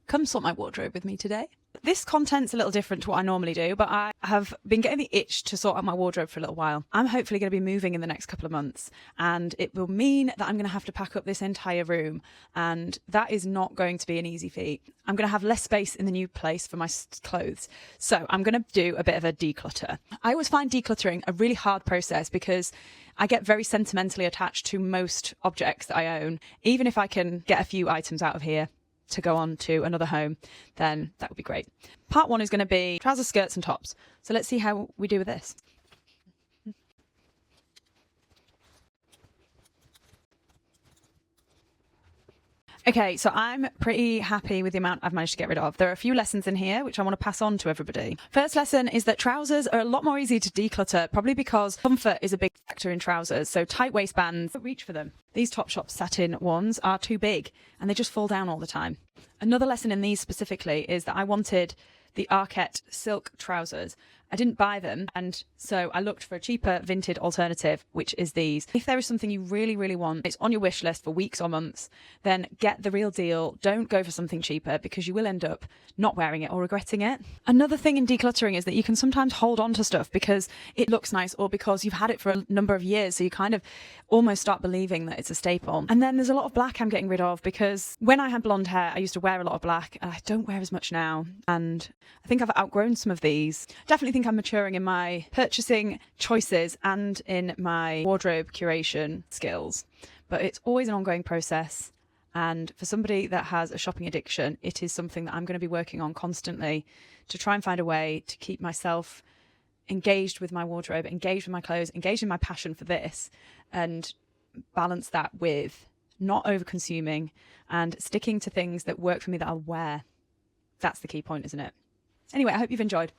come sort my wardrobe with me today. This content's a little different to what I normally do, but I have been getting the itch to sort out my wardrobe for a little while. I'm hopefully going to be moving in the next couple of months, and it will mean that I'm going to have to pack up this entire room, and that is not going to be an easy feat. I'm going to have less space in the new place for my clothes, so I'm going to do a bit of a declutter. I always find decluttering a really hard process because I get very sentimentally attached to most objects that I own. Even if I can get a few items out of here to go on to another home, then that would be great. Part one is going to be trousers, skirts and tops. So let's see how we do with this. Okay, so I'm pretty happy with the amount I've managed to get rid of. There are a few lessons in here which I want to pass on to everybody. First lesson is that trousers are a lot more easy to declutter, probably because comfort is a big factor in trousers. So tight waistbands, don't reach for them. These Topshop satin ones are too big and they just fall down all the time. Another lesson in these specifically is that I wanted the Arket silk trousers. I didn't buy them, and so I looked for a cheaper vintage alternative, which is these. If there is something you really, really want, it's on your wish list for weeks or months, then get the real deal. Don't go for something cheaper because you will end up not wearing it or regretting it. Another thing in decluttering is that you can sometimes hold on to stuff because it looks nice or because you've had it for a number of years, so you kind of almost start believing that it's a staple. And then there's a lot of black I'm getting rid of because when I had blonde hair, I used to wear a lot of black, and I don't wear as much now. And I think I've outgrown some of these. Definitely think I'm maturing in my purchasing choices and in my wardrobe curation skills, but it's always an ongoing process. And for somebody that has a shopping addiction, it is something that I'm going to be working on constantly to try and find a way to keep myself engaged with my wardrobe, engaged with my clothes, engaged in my passion for this, and balance that with not over consuming and sticking to things that work for me that I'll wear. That's the key point, isn't it? Anyway, I hope you've enjoyed.